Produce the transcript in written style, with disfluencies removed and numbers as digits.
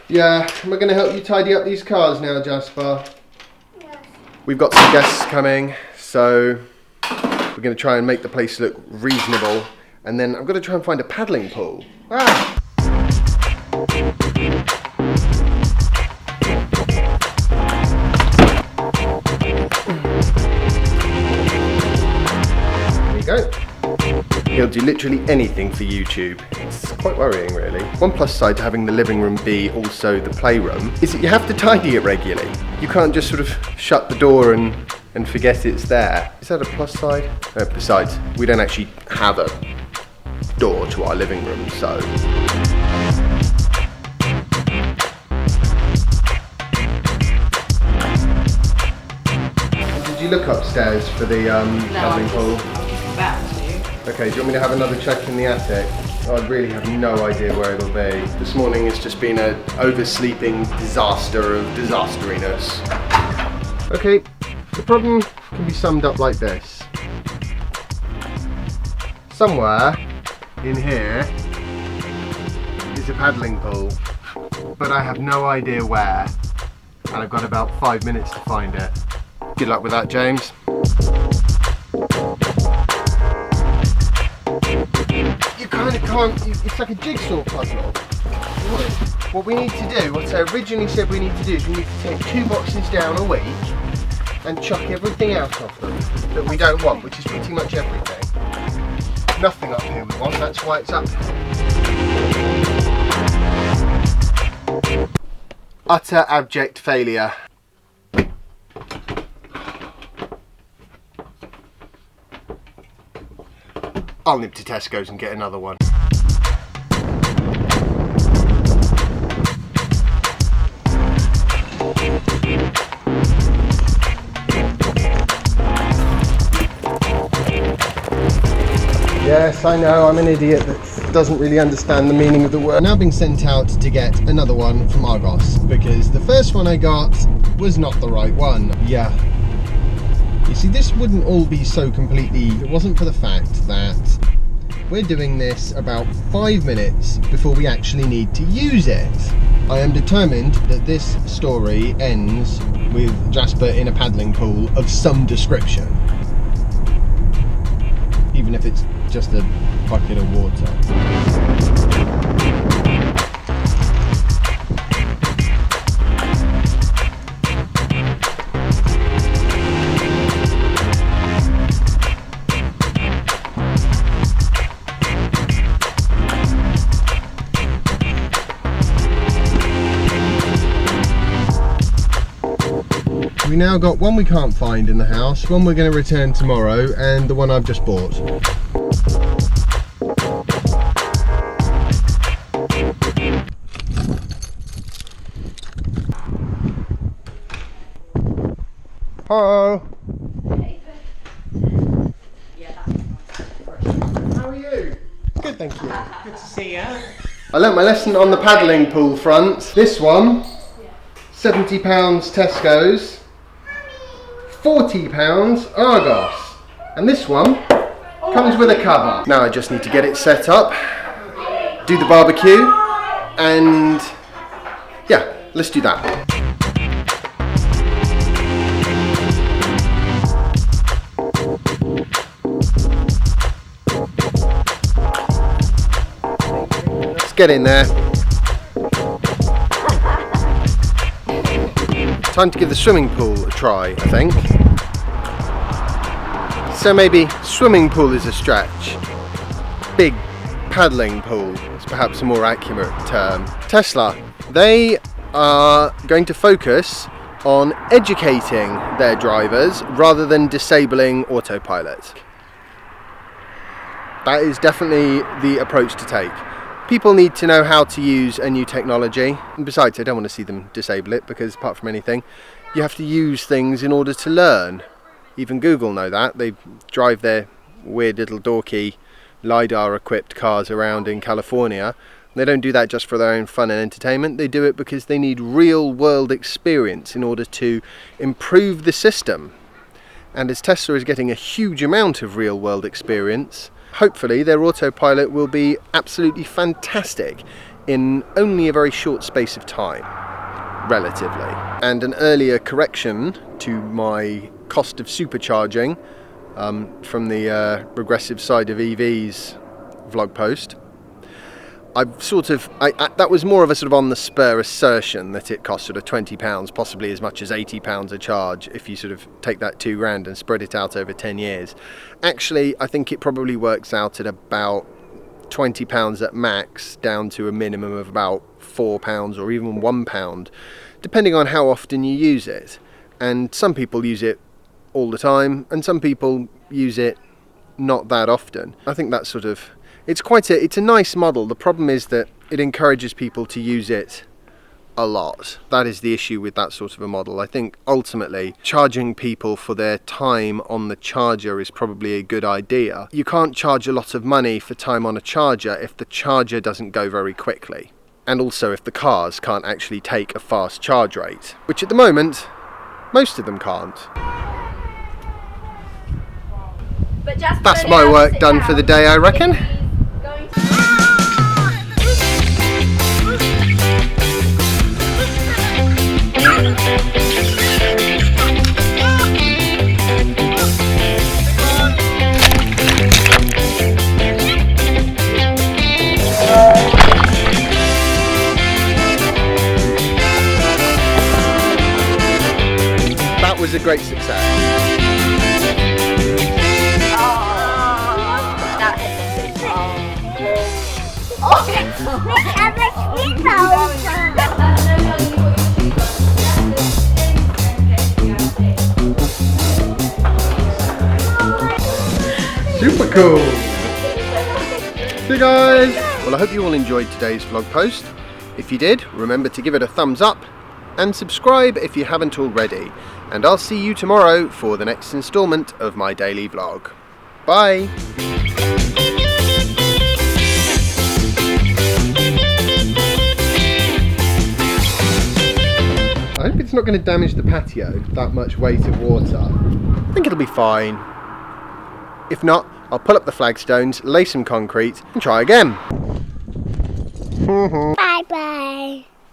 Yeah, we're going to help you tidy up these cars now, Jasper. Yes. We've got some guests coming, so we're going to try and make the place look reasonable. And then I'm going to try and find a paddling pool. Ah! There you go. He'll do literally anything for YouTube. It's quite worrying, really. One plus side to having the living room be also the playroom is that you have to tidy it regularly. You can't just sort of shut the door and forget it's there. Is that a plus side? Besides, we don't actually have a door to our living room, so... Did you look upstairs for the paddling pool? I was just about to. Okay, do you want me to have another check in the attic? I really have no idea where it'll be. This morning has just been an oversleeping disaster of disasteriness. Okay, the problem can be summed up like this. Somewhere in here is a paddling pool, but I have no idea where, and I've got about 5 minutes to find it. Good luck with that, James. You kind of can't, it's like a jigsaw puzzle. What we need to do, what I originally said we need to do, is we need to take 2 boxes down a week and chuck everything out of them that we don't want, which is pretty much everything. Nothing up here we want, that's why it's up here. Utter abject failure. I'll nip to Tesco's and get another one. Yes, I know, I'm an idiot that doesn't really understand the meaning of the word. I'm now being sent out to get another one from Argos because the first one I got was not the right one. Yeah. You see, this wouldn't all be so completely if it wasn't for the fact that we're doing this about 5 minutes before we actually need to use it. I am determined that this story ends with Jasper in a paddling pool of some description. Even if it's just a bucket of water. We now got one we can't find in the house, one we're going to return tomorrow, and the one I've just bought. Hello. How are you? Good, thank you. Good to see you. I learnt my lesson on the paddling pool front. This one, £70 Tesco's, £40 Argos, and this one comes with a cover. Now I just need to get it set up, do the barbecue, and yeah, let's do that. Let's get in there. Time to give the swimming pool a try, I think. So maybe swimming pool is a stretch. Big paddling pool is perhaps a more accurate term. Tesla, they are going to focus on educating their drivers rather than disabling autopilot. That is definitely the approach to take. People need to know how to use a new technology, and besides I don't want to see them disable it because apart from anything you have to use things in order to learn. Even Google know that. They drive their weird little dorky LiDAR equipped cars around in California. They don't do that just for their own fun and entertainment, they do it because they need real world experience in order to improve the system. And as Tesla is getting a huge amount of real world experience, hopefully their autopilot will be absolutely fantastic in only a very short space of time, relatively. And an earlier correction to my cost of supercharging from the regressive side of EVs vlog post. That was more of a sort of on the spur assertion that it cost sort of £20, possibly as much as £80 a charge if you sort of take that £2,000 and spread it out over 10 years. Actually, I think it probably works out at about £20 at max, down to a minimum of about £4 or even £1, depending on how often you use it. And some people use it all the time, and some people use it not that often. I think that's sort of, it's a nice model. The problem is that it encourages people to use it a lot. That is the issue with that sort of a model. I think ultimately charging people for their time on the charger is probably a good idea. You can't charge a lot of money for time on a charger if the charger doesn't go very quickly, and also if the cars can't actually take a fast charge rate, which at the moment most of them can't. That's my work done for the day, I reckon. That was a great success. Super cool! See guys! Well, I hope you all enjoyed today's vlog post. If you did, remember to give it a thumbs up and subscribe if you haven't already. And I'll see you tomorrow for the next instalment of my daily vlog. Bye! I hope it's not going to damage the patio, that much weight of water. I think it'll be fine. If not, I'll pull up the flagstones, lay some concrete and try again. Bye bye.